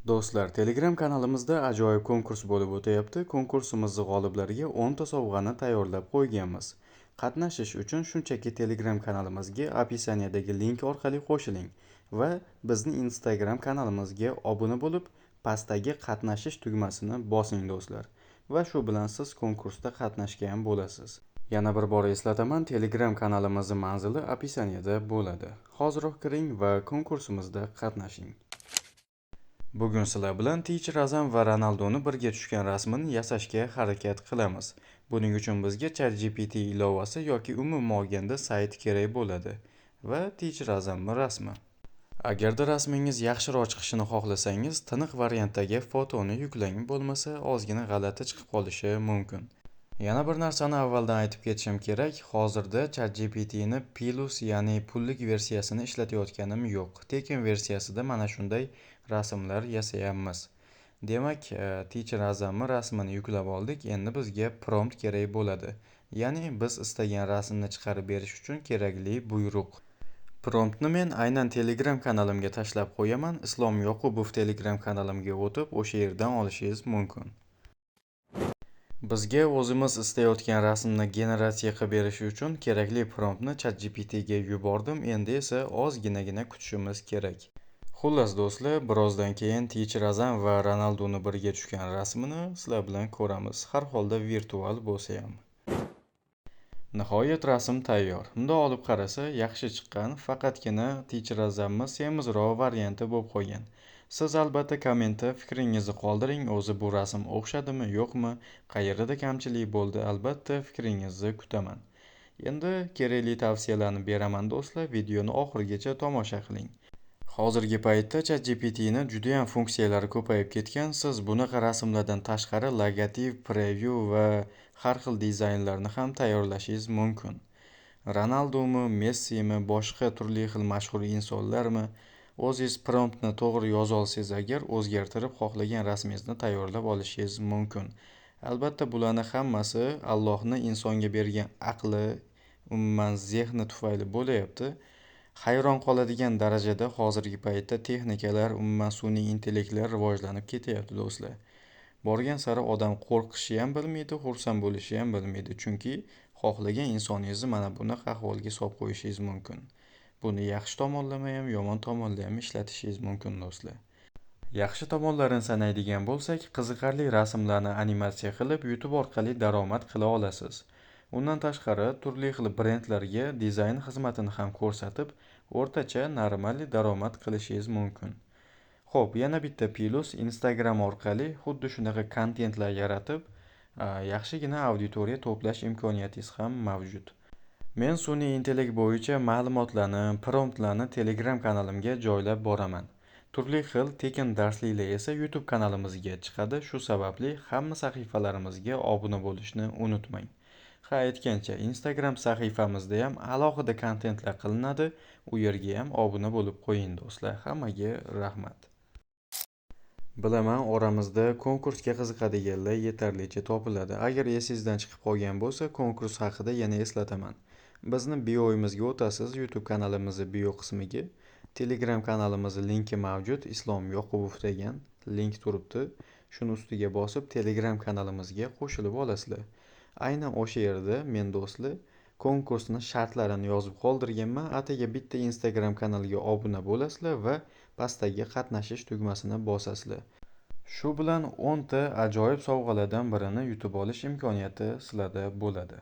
Do'stlar, Telegram kanalimizda ajoyib konkurs bo'lib o'tyapti. Konkursimiz g'oliblariga 10 ta sovg'ani tayyorlab qo'yganmiz. Qatnashish uchun shunchaki Telegram kanalimizga opisaniyadagi link orqali qo'shiling va bizni Instagram kanalimizga obuna bo'lib, pastdagi qatnashish tugmasini bosing do'stlar. Va shu bilan siz konkursda qatnashgan bo'lasiz. Yana bir bor eslataman, Telegram kanalimizning manzili opisaniyada bo'ladi. Hoziroq kiring va konkursimizda qatnashing. Bugun sizlar bilan Teacher Azam va Ronaldoni birga tushgan rasmini yasashga harakat qilamiz. Buning uchun bizga ChatGPT ilovasi yoki umuman olganda sayt kerak bo'ladi va Teacher Azamning rasmi. Agarda rasmingiz yaxshiroq chiqishini xohlasangiz, tiniq variantdagi fotoni yuklang, bo'lmasa ozgina g'alati chiqib qolishi mumkin. Yana bir narsani avvaldan aytib ketishim kerak. Hozirda ChatGPT'ni Plus, ya'ni pullik versiyasini ishlatayotganim yo'q. Tekin versiyasida mana shunday rasmlar yasayapmiz. Demak, Teacher Azamning rasmini yuklab oldik. Endi bizga prompt kerak bo'ladi. Ya'ni biz istagan rasmni chiqarib berish uchun kerakli buyruq. Promptni men aynan Telegram kanalimga tashlab qo'yaman. Islom Yoqubov Telegram kanalimga o'tib, o'sha yerdan olishingiz mumkin. Bizga o'zimiz istayotgan rasmni generatsiya qilib berish uchun kerakli promptni ChatGPTga yubordim. Endi esa ozginagina kutishimiz kerak. Xullas do'stlar, birozdan keyin Teacher Azam va Ronaldoni birga tushgan rasmini sizlar bilan ko'ramiz. Har holda virtual bo'lsa ham. Nihoyat rasm tayyor. Bunday olib qarasa yaxshi chiqqan, faqatgina Teacher Azamning semizroq varianti bo'lib qolgan. Siz albatta kommentda fikringizni qoldiring. O'zi bu rasm o'xshadimi, yo'qmi? Qayerda kamchilik bo'ldi? Albatta fikringizni kutaman. Endi kerakli tavsiyalarni beraman do'stlar. Videoni oxirigacha tomosha qiling. Hozirgi paytda ChatGPT'ning juda ham funksiyalari ko'payib ketgan. Siz bunaqa rasmlardan tashqari logotip, preview va har xil dizaynlarni ham tayyorlashingiz mumkin. Ronaldomi, Messimi, boshqa turli xil mashhur insonlarmi? O'zingiz promptni to'g'ri yoza olsangiz agar, o'zgartirib xohlagan rasmingizni tayyorlab olishingiz mumkin. Albatta bularning hammasi Allohning insonga bergan aqli, umuman zehni tufayli bo'layapti. Hayron qoladigan darajada hozirgi paytda texnikalar, umuman sun'iy intellektlar rivojlanib ketyapti do'stlar. Borgan sari odam qo'rqishi ham bilmaydi, xursand bo'lishi ham bilmaydi. Chunki xohlagan insoningizni mana bunaqa ahvolga solib qo'yishingiz mumkin. Buni yaxshi tomonlama ham, yomon tomonda ham ishlatishingiz mumkin do'stlar. Yaxshi tomonlarini sanaydigan bo'lsak, qiziqarli rasmlarni animatsiya qilib, YouTube orqali daromad qila olasiz. Undan tashqari, turli xil brendlarga dizayn xizmatini ham ko'rsatib, o'rtacha normal daromad qilishingiz mumkin. Xo'p, yana bitta plus, Instagram orqali xuddi shunaqa kontentlar yaratib, yaxshigina auditoriya to'plash imkoniyatingiz ham mavjud. Men sun'iy intellekt bo'yicha ma'lumotlarni, promptlarni Telegram kanalimga joylab boraman. Turli xil tekin darsliklar esa YouTube kanalimizga chiqadi. Shu sababli hamma sahifalarimizga obuna bo'lishni unutmang. Ha, aytgancha, Instagram sahifamizda ham alohida kontentlar qilinadi. U yerga ham obuna bo'lib qo'ying do'stlar. Hammaga rahmat. Bilaman, oramizda konkursga qiziqadiganlar yetarlicha topiladi. Agar esingizdan chiqib qolgan bo'lsa, konkurs haqida yana eslataman. Bizni bioimizga o'tasiz, YouTube kanalimizni bio qismiga. Telegram kanalimizning linki mavjud, Islom Yoqubov degan link turibdi. Shuni ustiga bosib Telegram kanalimizga qo'shilib olasizlar. Aynan o'sha yerda men do'stlar konkursning shartlarini yozib qoldirganman. Ataga bitta Instagram kanaliga obuna bo'lasizlar va pastdagi qatnashish tugmasini bosasizlar. Shu bilan 10 ta ajoyib sovg'alardan birini yutib olish imkoniyati sizlarda bo'ladi.